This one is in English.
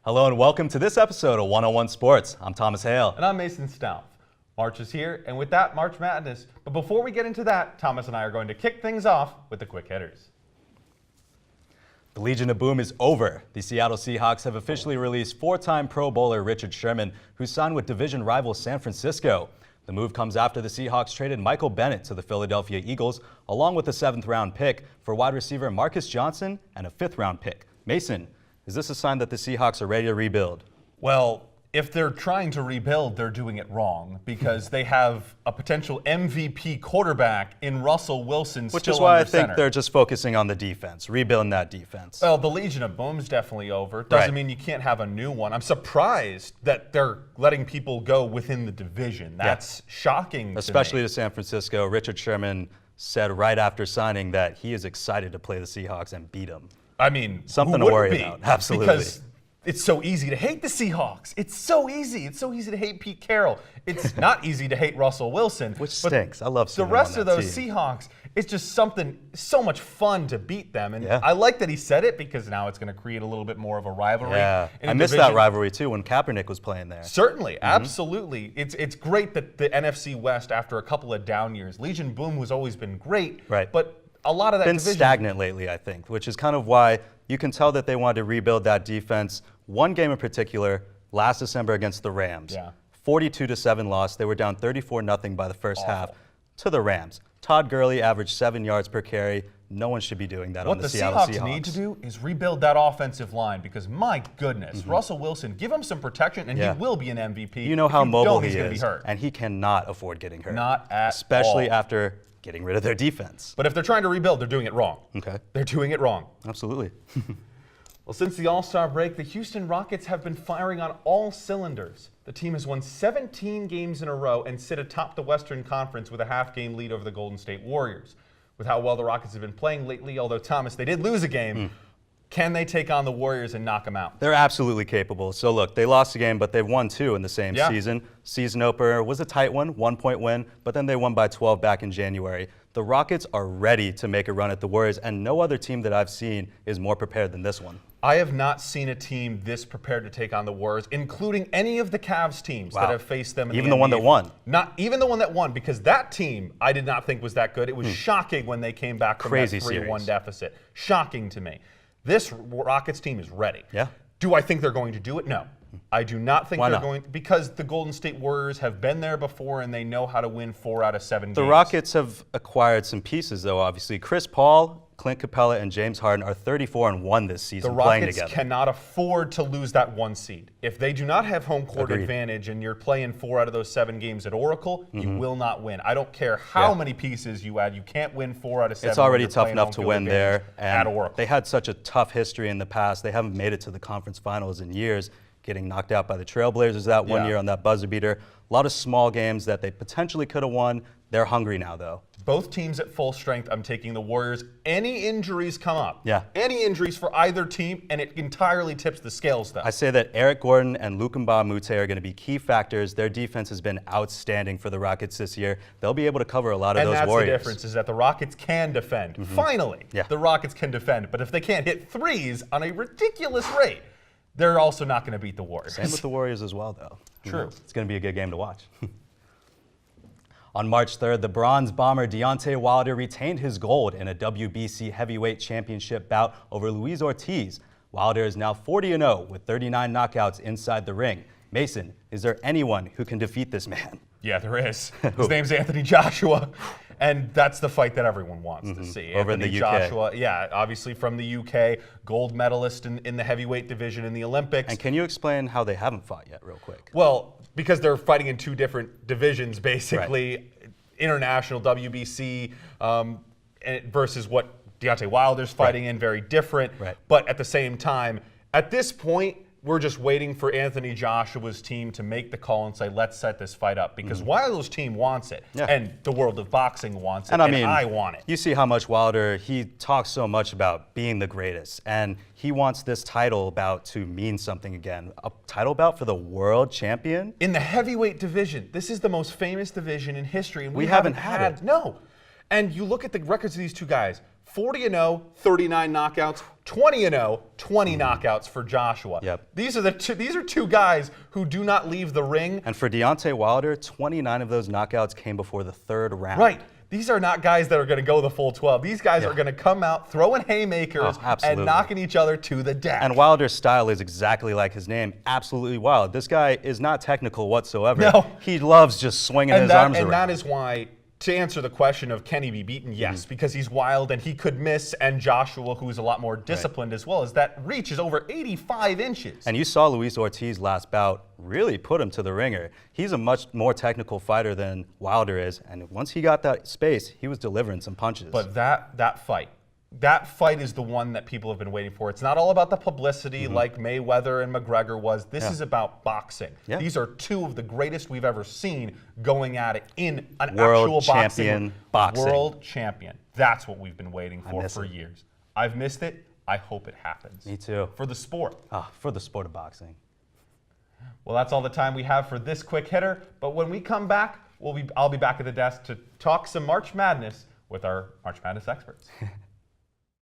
Hello and welcome to this episode of 101 Sports. I'm Thomas Hale. And I'm Mason Stauff. March is here, and with that, March Madness. But before we get into that, Thomas and I are going to kick things off with the quick hitters. The Legion of Boom is over. The Seattle Seahawks have officially released four-time Pro Bowler Richard Sherman, who signed with division rival San Francisco. The move comes after the Seahawks traded Michael Bennett to the Philadelphia Eagles, along with a 7th-round pick for wide receiver Marcus Johnson and a 5th-round pick. Mason, is this a sign that the Seahawks are ready to rebuild? Well, if they're trying to rebuild, they're doing it wrong because they have a potential MVP quarterback in Russell Wilson Which still is why I under think center. they're just focusing on the defense, rebuilding that defense. Well, the Legion of Boom's definitely over. Doesn't mean you can't have a new one. I'm surprised that they're letting people go within the division. That's shocking Especially to me. to San Francisco. Richard Sherman said right after signing that he is excited to play the Seahawks and beat them. I mean, Something who to wouldn't worry be? about. Absolutely. Because it's so easy to hate the Seahawks. It's so easy. It's so easy to hate Pete Carroll. It's not easy to hate Russell Wilson. Which stinks. I love seeing the rest him of on that those team. Seahawks. It's just something so much fun to beat them. And I like that he said it because now it's going to create a little bit more of a rivalry. Yeah, in I a missed division. that rivalry too when Kaepernick was playing there. Certainly, absolutely. It's great that the NFC West, after a couple of down years, Legion Boom has always been great. Right. But a lot of that Been division stagnant lately, I think, which is kind of why you can tell that they wanted to rebuild that defense. One game in particular, last December against the Rams. 42-7 loss. They were down 34-0 by the first half to the Rams. Todd Gurley averaged 7 yards per carry. No one should be doing that on the Seattle Seahawks. What the Seahawks need to do is rebuild that offensive line because, my goodness, Russell Wilson, give him some protection and he will be an MVP. You know how mobile he he's going to is, be hurt. and he cannot afford getting hurt. Not at Especially all. after getting rid of their defense. But if they're trying to rebuild, they're doing it wrong. Okay. They're doing it wrong. Absolutely. Well, since the All-Star break, the Houston Rockets have been firing on all cylinders. The team has won 17 games in a row and sit atop the Western Conference with a half-game lead over the Golden State Warriors. With how well the Rockets have been playing lately, although, Thomas, they did lose a game, can they take on the Warriors and knock them out? They're absolutely capable. So, look, they lost a game, but they've won 2 in the same season. Season opener was a tight one, 1-point win, but then they won by 12 back in January. The Rockets are ready to make a run at the Warriors, and no other team that I've seen is more prepared than this one. I have not seen a team this prepared to take on the Warriors, including any of the Cavs teams that have faced them in Even the the one that won. Not even the one that won, because that team I did not think was that good. It was shocking when they came back from that 3-1 deficit. Shocking to me. This Rockets team is ready. Yeah. Do I think they're going to do it? No. I do not think Why they're not? going because the Golden State Warriors have been there before and they know how to win 4 out of 7 games. The Rockets have acquired some pieces, though, obviously. Chris Paul, Clint Capella, and James Harden are 34-1 this season playing together. The Rockets cannot afford to lose that 1 seed. If they do not have home court advantage and you're playing 4 out of those 7 games at Oracle, you will not win. I don't care how many pieces you add. You can't win 4 out of 7. It's already tough enough to win there. At And Oracle. they had such a tough history in the past. They haven't made it to the conference finals in years, getting knocked out by the Trailblazers that one year on that buzzer beater. A lot of small games that they potentially could have won. They're hungry now, though. Both teams at full strength. I'm taking the Warriors. Any injuries come up. Yeah. Any injuries for either team, and it entirely tips the scales, though. I say that Eric Gordon and Luka Mbamute are going to be key factors. Their defense has been outstanding for the Rockets this year. They'll be able to cover a lot of those Warriors. And that's the difference, is that the Rockets can defend. Finally, the Rockets can defend. But if they can't hit threes on a ridiculous rate, they're also not going to beat the Warriors. Same with the Warriors as well, though. True. It's going to be a good game to watch. On March 3rd, the Bronze Bomber Deontay Wilder retained his gold in a WBC heavyweight championship bout over Luis Ortiz. Wilder is now 40-0 with 39 knockouts inside the ring. Mason, is there anyone who can defeat this man? Yeah, there is. His name's Anthony Joshua. And that's the fight that everyone wants to see. Over Anthony in the UK. Joshua, obviously from the UK, gold medalist in the heavyweight division in the Olympics. And can you explain how they haven't fought yet, real quick? Well, because they're fighting in 2 different divisions, basically. International WBC versus what Deontay Wilder's fighting in, very different. But at the same time, at this point, we're just waiting for Anthony Joshua's team to make the call and say, let's set this fight up. Because Wilder's team wants it, and the world of boxing wants it, and I want it. You see how much Wilder, he talks so much about being the greatest, and he wants this title bout to mean something again. A title bout for the world champion? In the heavyweight division. This is the most famous division in history, and we haven't had it. No. And you look at the records of these 2 guys. 40-0, 39 knockouts, 20-0, 20 knockouts for Joshua. Yep. These are two guys who do not leave the ring. And for Deontay Wilder, 29 of those knockouts came before the third round. Right. These are not guys that are going to go the full 12. These guys are going to come out throwing haymakers and knocking each other to the deck. And Wilder's style is exactly like his name, absolutely wild. This guy is not technical whatsoever. No. He loves just swinging his arms around. And that is why, to answer the question of can he be beaten, yes, because he's wild and he could miss, and Joshua, who's a lot more disciplined as well, is that reach is over 85 inches. And you saw Luis Ortiz last bout really put him to the ringer. He's a much more technical fighter than Wilder is, and once he got that space, he was delivering some punches. But that fight is the one that people have been waiting for. It's not all about the publicity like Mayweather and McGregor was. This is about boxing. Yeah. These are two of the greatest we've ever seen going at it in an World actual champion boxing. World champion. That's what we've been waiting for years. I've missed it. I hope it happens. Me too. For the sport. For the sport of boxing. Well, that's all the time we have for this quick hitter. But when we come back, I'll be back at the desk to talk some March Madness with our March Madness experts.